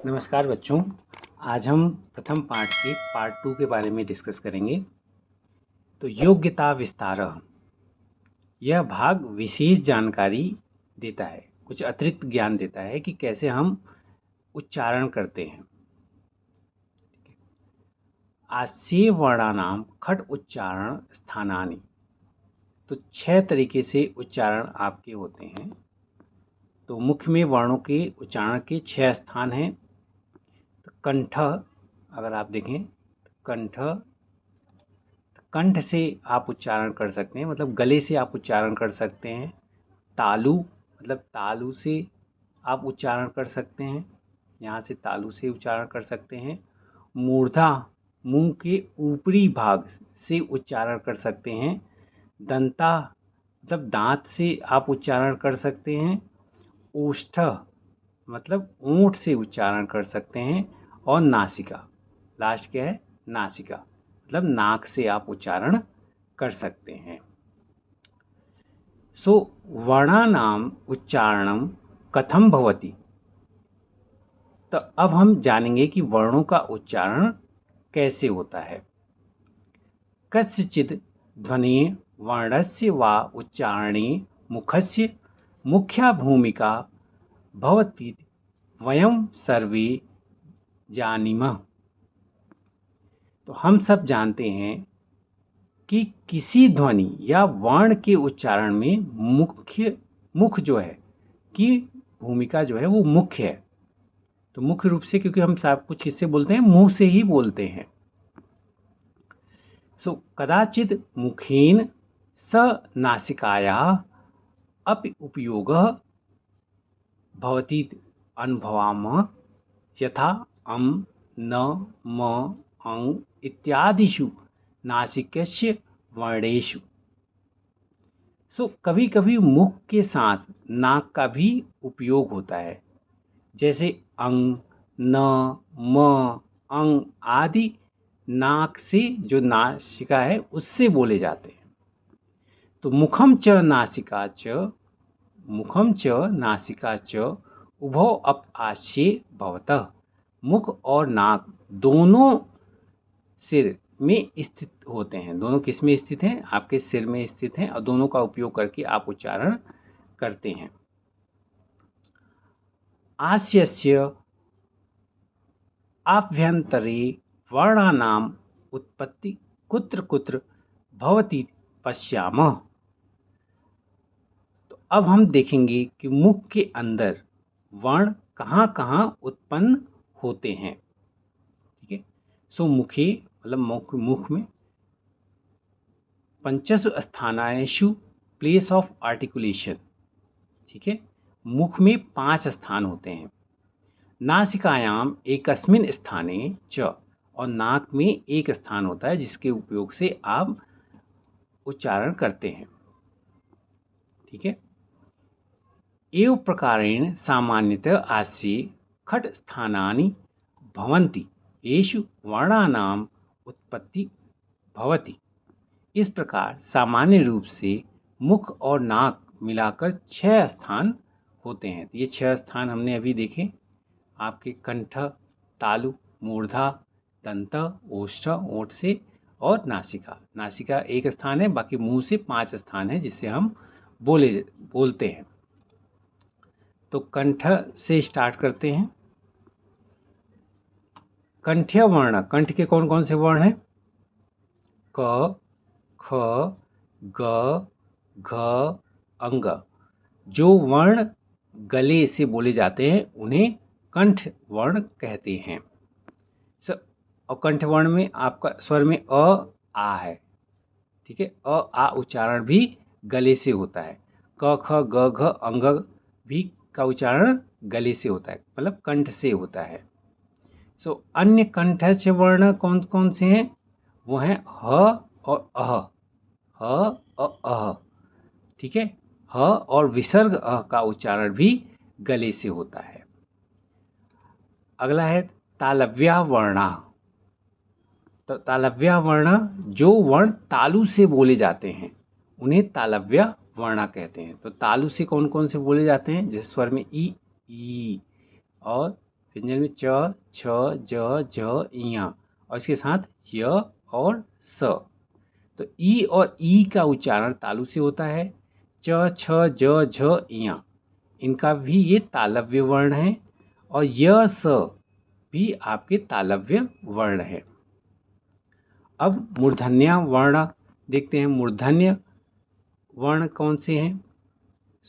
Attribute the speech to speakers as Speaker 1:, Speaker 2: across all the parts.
Speaker 1: नमस्कार बच्चों। आज हम प्रथम पाठ के पार्ट 2 के बारे में डिस्कस करेंगे। तो योग्यता विस्तारः यह भाग विशेष जानकारी देता है, कुछ अतिरिक्त ज्ञान देता है कि कैसे हम उच्चारण करते हैं। आस्ये वर्णानाम खट उच्चारण स्थानानि। तो 6 तरीके से उच्चारण आपके होते हैं। तो मुख्य में वर्णों के उच्चारण के 6 स्थान हैं। तो कंठ, अगर आप देखें कंठ, कंठ से आप उच्चारण कर सकते हैं, मतलब गले से आप उच्चारण कर सकते हैं। तालु, मतलब तालु से आप उच्चारण कर सकते हैं, यहाँ से तालु से उच्चारण कर सकते हैं। मूर्धा, मुंह के ऊपरी भाग से उच्चारण कर सकते हैं। दंता, मतलब दांत से आप उच्चारण कर सकते हैं। ओष्ठ, मतलब ओंठ से उच्चारण कर सकते हैं। और नासिका, लास्ट क्या है, नासिका, मतलब नाक से आप उच्चारण कर सकते हैं। सो वर्णानाम उच्चारणम कथम भवति। तो अब हम जानेंगे कि वर्णों का उच्चारण कैसे होता है। कस्यचित् ध्वनेः वर्णस्य वा उच्चारणे मुखस्य मुख्या भूमिका भवति वयं सर्वे जानीमः। तो हम सब जानते हैं कि किसी ध्वनि या वर्ण के उच्चारण में मुख जो है की भूमिका जो है वो मुख्य है। तो मुख्य रूप से, क्योंकि हम सब कुछ किससे बोलते हैं, मुंह से ही बोलते हैं। सो कदाचित् मुखेन स नासिकायाः अपि उपयोगः भवति अनुभवामः, यथा अं, न, म, अं इत्यादिषु नासिकस्य वर्णेषु। सो कभी कभी मुख के साथ नाक का भी उपयोग होता है, जैसे अंग, न, म, अंग आदि नाक से, जो नासिका है उससे बोले जाते हैं। तो मुखम च नासिका च, मुखम च नासिका च उभौ अपआश्ये भवतः। मुख और नाक दोनों सिर में स्थित होते हैं। दोनों किस में स्थित हैं, आपके सिर में स्थित हैं, और दोनों का उपयोग करके आप उच्चारण करते हैं। आस्यस्य आभ्यन्तरे वर्णानाम उत्पत्ति कुत्र कुत्र भवति पश्यामः। तो अब हम देखेंगे कि मुख के अंदर वर्ण कहाँ कहाँ उत्पन्न होते हैं। ठीक है। सो मुखे, मतलब मुख में पंचसु स्थानेषु प्लेस ऑफ आर्टिकुलेशन। ठीक है, मुख में 5 स्थान होते हैं। नासिकायाम एकस्मिन् स्थाने च, और नाक में एक स्थान होता है जिसके उपयोग से आप उच्चारण करते हैं। ठीक है। एव प्रकारेण सामान्यतः आस्ये खट स्थानानि भवन्ति येषु वर्णानाम उत्पत्ति भवति। इस प्रकार सामान्य रूप से मुख और नाक मिलाकर 6 स्थान होते हैं। ये 6 स्थान हमने अभी देखे, आपके कंठ, तालु, मूर्धा, दंत, ओष्ठ ओठ से, और नासिका, नासिका एक स्थान है, बाकी मुंह से 5 स्थान है जिससे हम बोलते हैं। तो कंठ से स्टार्ट करते हैं। कंठ्य वर्ण, कंठ के कौन कौन से वर्ण हैं, क, ख, ग, घ, अंग। जो वर्ण गले से बोले जाते हैं उन्हें कंठ वर्ण कहते हैं। और कंठ वर्ण में आपका स्वर में आ है। ठीक है, आ उच्चारण भी गले से होता है। क, ख, ग, घ, अंग भी का उच्चारण गले से होता है, मतलब कंठ से होता है। अन्य कंठस्थ वर्ण कौन कौन से हैं, वो हैं ह और अह, ह और अह। ठीक है, ह और विसर्ग अ का उच्चारण भी गले से होता है। अगला है तालव्य वर्ण। तो तालव्य वर्ण, जो वर्ण तालु से बोले जाते हैं उन्हें तालव्य वर्ण कहते हैं। तो तालु से कौन कौन से बोले जाते हैं, जैसे स्वर में ई, और व्यंजन में च, छ, ज, झ, इया और इसके साथ य और स। तो ई और ई का उच्चारण तालु से होता है। च, छ, ज, झ, इया इनका भी ये तालव्य वर्ण है और य, स भी आपके तालव्य वर्ण है। अब मूर्धन्य वर्ण देखते हैं। मूर्धन्य वर्ण कौन से हैं?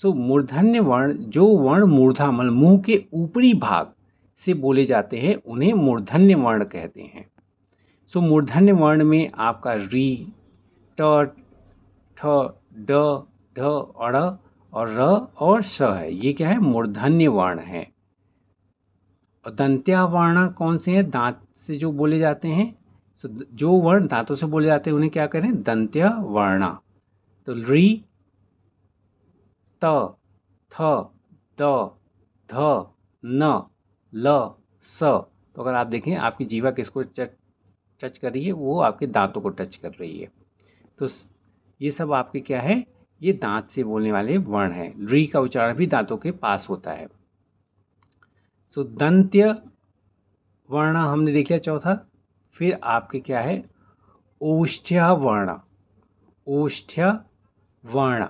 Speaker 1: मूर्धन्य वर्ण, जो वर्ण मूर्धा मतलब मुंह के ऊपरी भाग से बोले जाते हैं उन्हें मूर्धन्य वर्ण कहते हैं। मूर्धन्य वर्ण में आपका री, ट, ठ, ड, ढ, अड़ और र और श है। ये क्या है? मूर्धन्य वर्ण है। और दंत्या वर्ण कौन से हैं? दांत से जो बोले जाते हैं। जो वर्ण दांतों से बोले जाते हैं उन्हें क्या करें? दंत्य वर्ण। तो री, त, थ, द, ध, न, ल, स। तो अगर आप देखें आपकी जीवा किसको टच कर रही है? वो आपके दांतों को टच कर रही है। तो ये सब आपके क्या है? ये दांत से बोलने वाले वर्ण हैं। री का उच्चारण भी दांतों के पास होता है। दंत्य वर्ण हमने देख लिया चौथा। फिर आपके क्या है? ओष्ठ्य वर्ण। ओष्ठ्य वर्ण,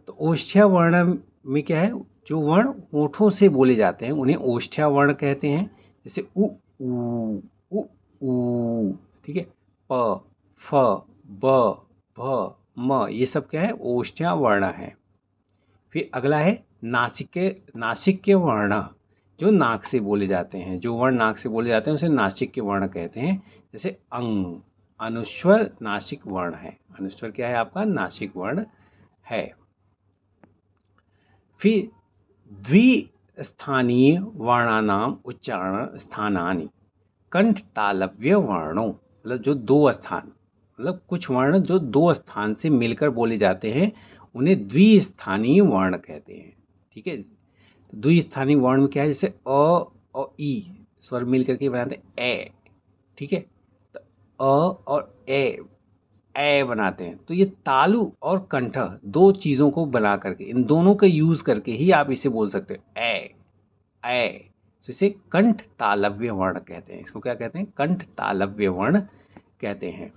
Speaker 1: तो ओष्ठ्य वर्ण में क्या है? जो वर्ण होठों से बोले जाते हैं उन्हें ओष्ठ्य वर्ण कहते हैं। जैसे उ, ऊ, ऊ, ठीक है। प, फ, ब, भ, म, ये सब क्या है? ओष्ठ्य वर्ण है। फिर अगला है नासिक्य वर्ण, जो नाक से बोले जाते हैं। जो वर्ण नाक से बोले जाते हैं उसे नासिक्य वर्ण कहते हैं। जैसे अंग, अनुस्वर नासिक वर्ण है। अनुस्वर क्या है आपका? नासिक वर्ण है। फिर द्विस्थानीय वर्णानाम उच्चारण स्थानानि कंठ तालव्य वर्णों, मतलब जो दो स्थान, मतलब कुछ वर्ण जो दो स्थान से मिलकर बोले जाते हैं उन्हें द्विस्थानीय वर्ण कहते हैं। ठीक है। तो द्विस्थानीय वर्ण में क्या है? जैसे अ और ई स्वर मिलकर के बनाते हैं ए। ठीक है। तो अ और ए बनाते हैं। तो ये तालु और कंठ दो चीजों को बना करके, इन दोनों का यूज करके ही आप इसे बोल सकते हो। ए, तो इसे कंठ तालव्य वर्ण कहते हैं। इसको क्या कहते हैं? कंठ तालव्य वर्ण कहते हैं।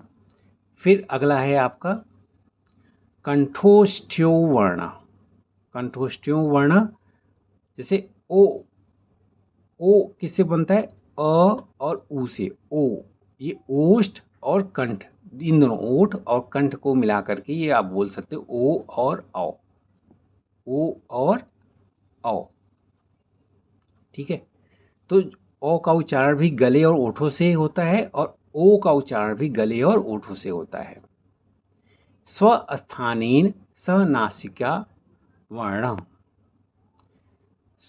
Speaker 1: फिर अगला है आपका कंठोष्ठ्यो वर्ण। कंठोष्ठ्यो वर्ण जैसे ओ किससे बनता है? अ और ऊ से। ओ, ये ओष्ठ और कंठ, इन दोनों ओठ और कंठ को मिला करके ये आप बोल सकते हो ओ और औ। ओ और औ। ठीक है। तो ओ का उच्चारण भी गले और ओठों से होता है और ओ का उच्चारण भी गले और ओठों से होता है। स्वस्थानीन सह नासिका वर्ण।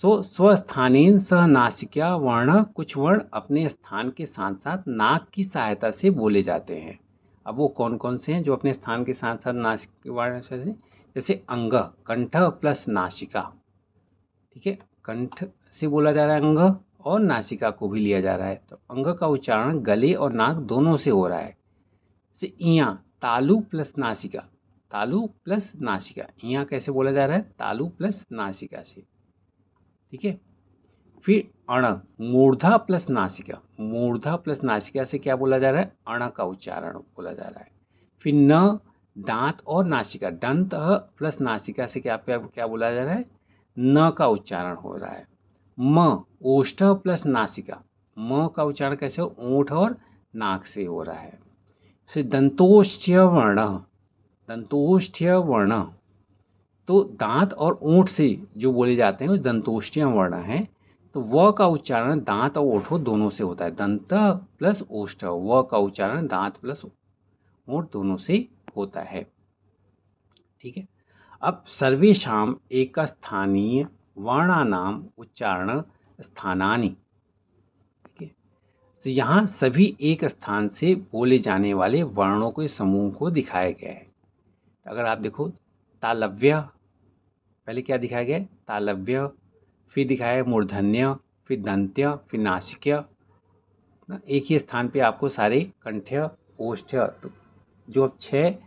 Speaker 1: स्वस्थानीन सह नासिका वर्ण, कुछ वर्ण अपने स्थान के साथ साथ नाक की सहायता से बोले जाते हैं। अब वो कौन कौन से हैं जो अपने स्थान के साथ साथ नासिक के वर्ण से? जैसे अंग, कंठ प्लस नासिका। ठीक है। कंठ से बोला जा रहा है अंग और नासिका को भी लिया जा रहा है। तो अंग का उच्चारण गले और नाक दोनों से हो रहा है। जैसे इया, तालु प्लस नासिका। तालु प्लस नासिका, इया कैसे बोला जा रहा है? तालु प्लस नासिका से। ठीक है। फिर अण, मूर्धा प्लस नासिका। मूर्धा प्लस नासिका से क्या बोला जा रहा है? अण का उच्चारण बोला जा रहा है। फिर न, दांत और नासिका, दंत प्लस नासिका से क्या बोला जा रहा है? न का उच्चारण हो रहा है। म, ओष्ठ प्लस नासिका। म का उच्चारण कैसे हो? ओंठ और नाक से हो रहा है। फिर दंतोष्ठ्य वर्ण। दंतोष्ठ्य वर्ण, तो दांत और ओंठ से जो बोले जाते हैं वो दंतोष्ठ्य वर्ण है। तो व का उच्चारण दांत और ओठों दोनों से होता है। दंत प्लस ओष्ठ, व का उच्चारण दांत प्लस ओठ दोनों से होता है। ठीक है। अब सर्वेषाम एक स्थानीय वर्णानाम उच्चारण स्थानानि। ठीक है। तो यहाँ सभी एक स्थान से बोले जाने वाले वर्णों के समूह को दिखाया गया है। अगर आप देखो, तालव्य, पहले क्या दिखाया गया है? तालव्य। फिर दिखाया है मूर्धन्य, फिर दंत्य, फिर नासिक्य। एक ही स्थान पे आपको सारे कंठ्य, ओष्ठ्य, तो जो अब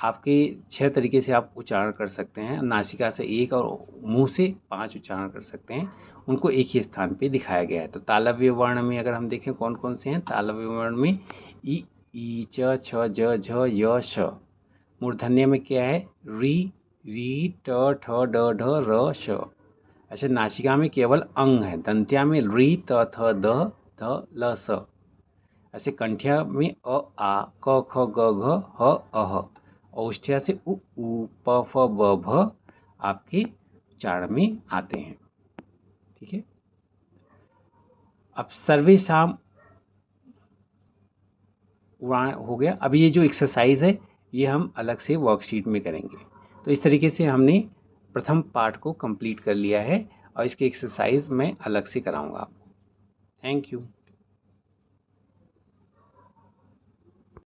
Speaker 1: आपके 6 तरीके से आप उच्चारण कर सकते हैं। नासिका से 1 और मुंह से 5 उच्चारण कर सकते हैं। उनको एक ही स्थान पे दिखाया गया है। तो तालव्य वर्ण में अगर हम देखें कौन कौन से हैं, तालव्य वर्ण में ई, च, छ, ज, झ, य, श। मूर्धन्य में क्या है, री, ट, ठ, ड, ढ, र, श। अच्छा, नासिका में केवल अंग है। दंत्या में री, त, थ, द, ध, ल, स। ऐसे कंठ्या में अ, आ, क, ख, ग, घ, ह, अह। औष्ठ्या से उ, प, फ, ब, भ आपके उच्चारण में आते हैं। ठीक है। अब सर्वेशाम हो गया। अब ये जो एक्सरसाइज है ये हम अलग से वर्कशीट में करेंगे। तो इस तरीके से हमने प्रथम पार्ट को कंप्लीट कर लिया है और इसकी एक्सरसाइज मैं अलग से कराऊंगा आपको। Thank you.